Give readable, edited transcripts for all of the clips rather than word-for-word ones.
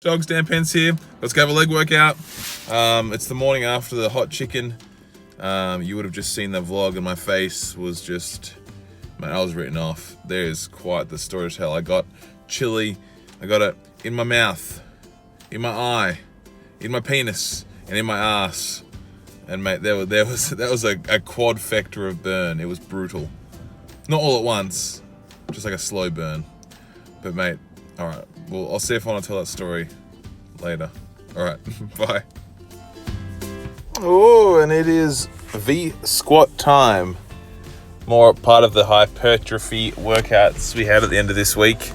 Dogs, Dan Pence here. Let's go have a leg workout. It's the morning after the hot chicken. You would have just seen the vlog and my face was just, man, I was written off. There's quite the story to tell. I got chili, I got it in my mouth, in my eye, in my penis, and in my ass. And mate, that was a quadfecta of burn. It was brutal. Not all at once, just like a slow burn. But mate, all right. Well, I'll see if I want to tell that story later. All right, bye. Oh, and it is V squat time. More part of the hypertrophy workouts we had at the end of this week.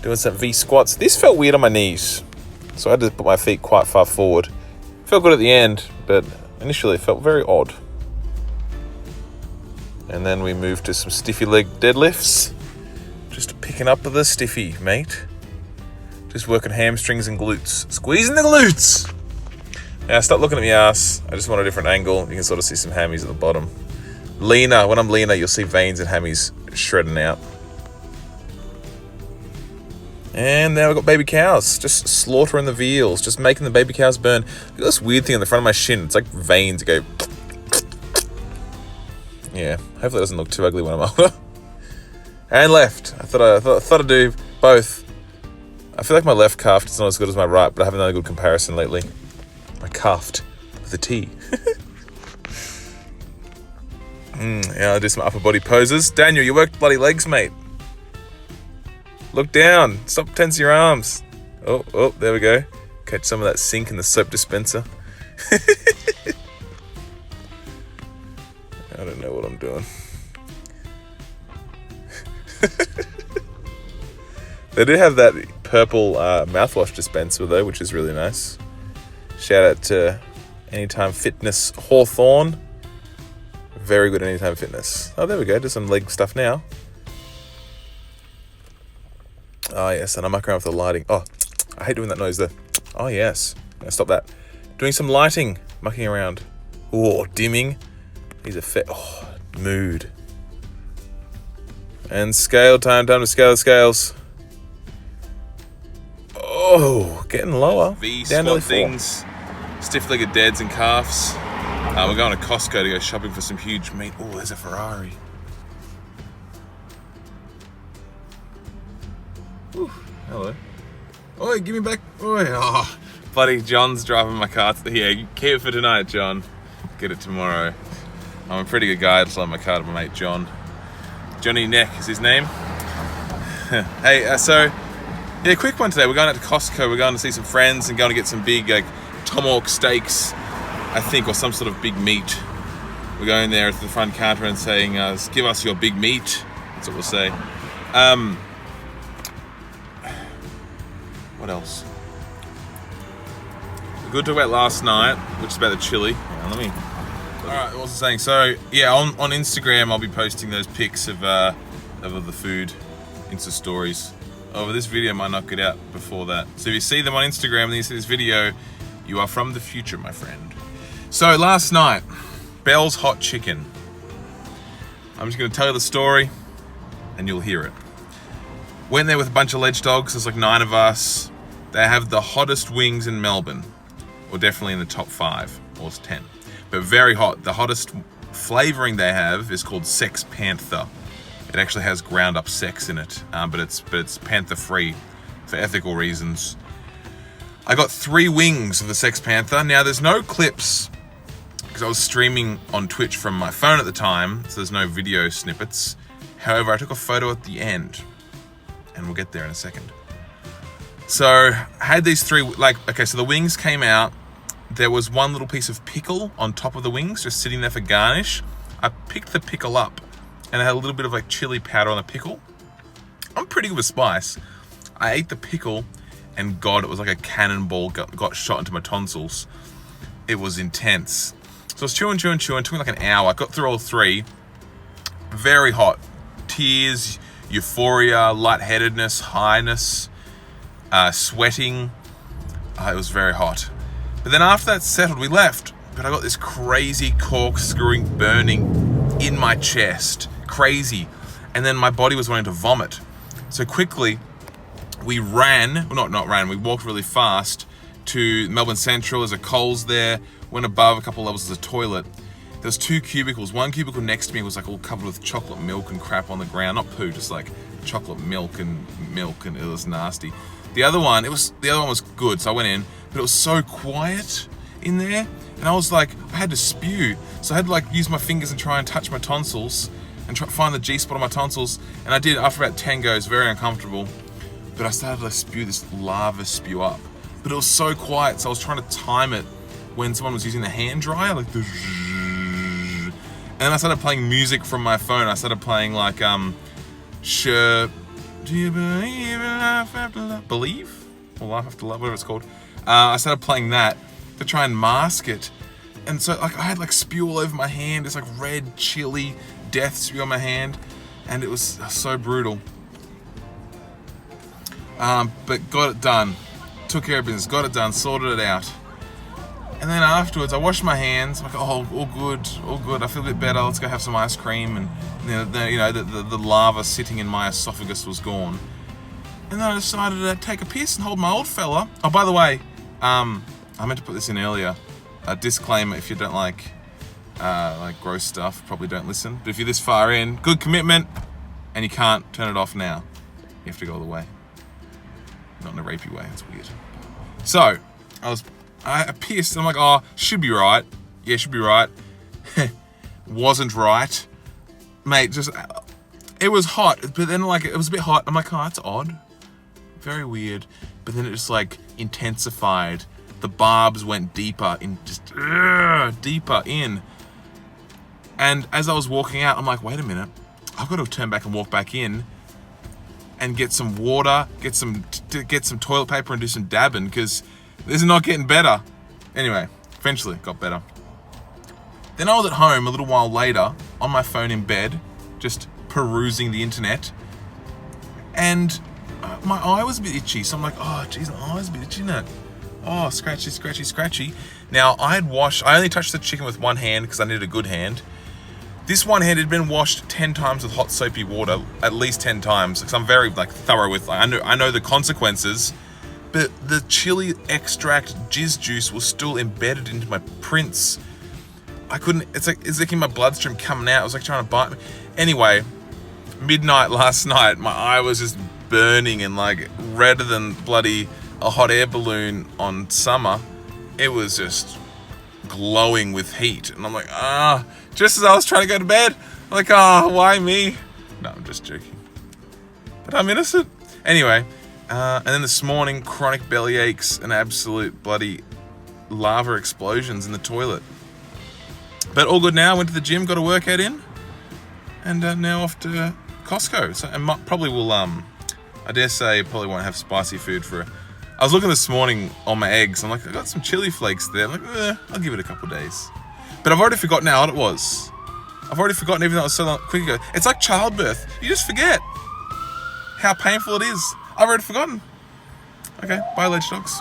Doing some V squats. This felt weird on my knees, so I had to put my feet quite far forward. Felt good at the end, but initially it felt very odd. And then we moved to some stiffy leg deadlifts. Just picking up the stiffy, mate. Just working hamstrings and glutes. Squeezing the glutes! Now stop looking at my ass. I just want a different angle. You can sort of see some hammies at the bottom. Leaner. When I'm leaner, you'll see veins and hammies shredding out. And now we've got baby cows. Just slaughtering the veals. Just making the baby cows burn. Look at this weird thing on the front of my shin. It's like veins that go... Yeah. Hopefully it doesn't look too ugly when I'm older. And left. I thought I'd do both. I feel like my left calf is not as good as my right, but I haven't done a good comparison lately. My calf with a T. Yeah, I'll do some upper body poses. Daniel, you worked bloody legs, mate. Look down. Stop tensing your arms. Oh, there we go. Catch some of that sink in the soap dispenser. I don't know what I'm doing. They do have that purple mouthwash dispenser though, which is really nice. Shout out to Anytime Fitness Hawthorne. Very good Anytime Fitness. Oh, there we go. Do some leg stuff now. Oh yes, and I'm mucking around with the lighting. Oh, I hate doing that noise though. Oh yes. Yeah, stop that. Doing some lighting, mucking around. Oh, dimming. These are mood. And scale time to scale the scales. Oh, getting lower. V squat things, stiff-legged deads and calves. We're going to Costco to go shopping for some huge meat. Oh, there's a Ferrari. Ooh, hello. Oi, give me back. Oi, oh, bloody John's driving my car. Here, keep it for tonight, John. Get it tomorrow. I'm a pretty good guy. I just lend my car to my mate, John. Johnny Neck is his name. Hey, yeah, quick one today. We're going out to Costco. We're going to see some friends and going to get some big tomahawk steaks, I think, or some sort of big meat. We're going there at the front counter and saying, give us your big meat. That's what we'll say. What else? We're good to talk about last night, which is about the chili. Alright, what was I saying? So, yeah, on Instagram, I'll be posting those pics of the food, Insta stories. Oh, this video might not get out before that. So if you see them on Instagram and you see this video, you are from the future, my friend. So last night, Bell's Hot Chicken. I'm just going to tell you the story and you'll hear it. Went there with a bunch of ledge dogs. There's like 9 of us. They have the hottest wings in Melbourne, or definitely in the top 5 or 10. But very hot. The hottest flavoring they have is called Sex Panther. It actually has ground up sex in it, but it's panther free for ethical reasons. I got 3 wings of the Sex Panther. Now there's no clips because I was streaming on Twitch from my phone at the time, so there's no video snippets. However, I took a photo at the end, and we'll get there in a second. So I had these 3, so the wings came out. There was one little piece of pickle on top of the wings, just sitting there for garnish. I picked the pickle up, and I had a little bit of like chili powder on the pickle. I'm pretty good with spice. I ate the pickle, and God, it was like a cannonball got shot into my tonsils. It was intense. So I was chewing. It took me like an hour. I got through all 3. Very hot. Tears, euphoria, lightheadedness, highness, sweating. It was very hot. But then after that settled, we left. But I got this crazy corkscrewing burning in my chest. Crazy. And then my body was wanting to vomit. So quickly, we ran, well, not ran, we walked really fast to Melbourne Central. There's a Coles there. Went above a couple levels, there's a toilet. There's 2 cubicles. One cubicle next to me was like all covered with chocolate milk and crap on the ground. Not poo, just like chocolate milk, and it was nasty. The other one was good, so I went in, but it was so quiet in there, and I was like, I had to spew, so I had to like use my fingers and try and touch my tonsils and try to find the G spot on my tonsils, and I did. After about 10 goes, very uncomfortable, but I started to spew this lava spew up, but it was so quiet, so I was trying to time it when someone was using the hand dryer, like the, and then I started playing music from my phone. I started playing like sure, do you believe in life after love? Believe? Or Life After Love, whatever it's called. I started playing that to try and mask it. And so like I had like spew all over my hand. It's like red, chili, death spew on my hand. And it was so brutal. But got it done. Took care of business, got it done, sorted it out. And then afterwards, I washed my hands. I'm like, oh, all good, all good. I feel a bit better. Let's go have some ice cream. And the lava sitting in my esophagus was gone. And then I decided to take a piss and hold my old fella. Oh, by the way, I meant to put this in earlier. A disclaimer: if you don't like gross stuff, probably don't listen. But if you're this far in, good commitment, and you can't turn it off now. You have to go all the way. Not in a rapey way. It's weird. So I pissed. I'm like, oh, should be right. Yeah, should be right. Wasn't right, mate. Just it was hot, but then like it was a bit hot. I'm like, oh, that's odd. Very weird. But then it just like intensified. The barbs went deeper in, just deeper in. And as I was walking out, I'm like, wait a minute. I've got to turn back and walk back in and get some water, get some toilet paper and do some dabbing, because this is not getting better. Anyway, eventually it got better. Then I was at home a little while later on my phone in bed, just perusing the internet, and my eye was a bit itchy. So I'm like, oh geez, my eye's a bit itchy, isn't it? Oh, scratchy, scratchy, scratchy. Now I only touched the chicken with one hand because I needed a good hand. This one hand had been washed 10 times with hot soapy water, at least 10 times, because I'm very like thorough with, I know the consequences, but the chili extract jizz juice was still embedded into my prints. I couldn't, it's like in my bloodstream coming out. It was like trying to bite me. Anyway, midnight last night, my eye was just burning and like redder than bloody a hot air balloon on summer. It was just glowing with heat. And I'm like, just as I was trying to go to bed, I'm like, why me? No, I'm just joking. But I'm innocent. Anyway, and then this morning, chronic belly aches and absolute bloody lava explosions in the toilet. But all good now. Went to the gym, got a workout in, and now off to Costco. So and probably will, I dare say, probably won't have spicy food for. I was looking this morning on my eggs. I'm like, I got some chili flakes there. I'm like, I'll give it a couple of days. But I've already forgotten how hot it was. I've already forgotten, even though it was so long, quick ago. It's like childbirth. You just forget how painful it is. I've already forgotten. Okay, bye, ledge dogs.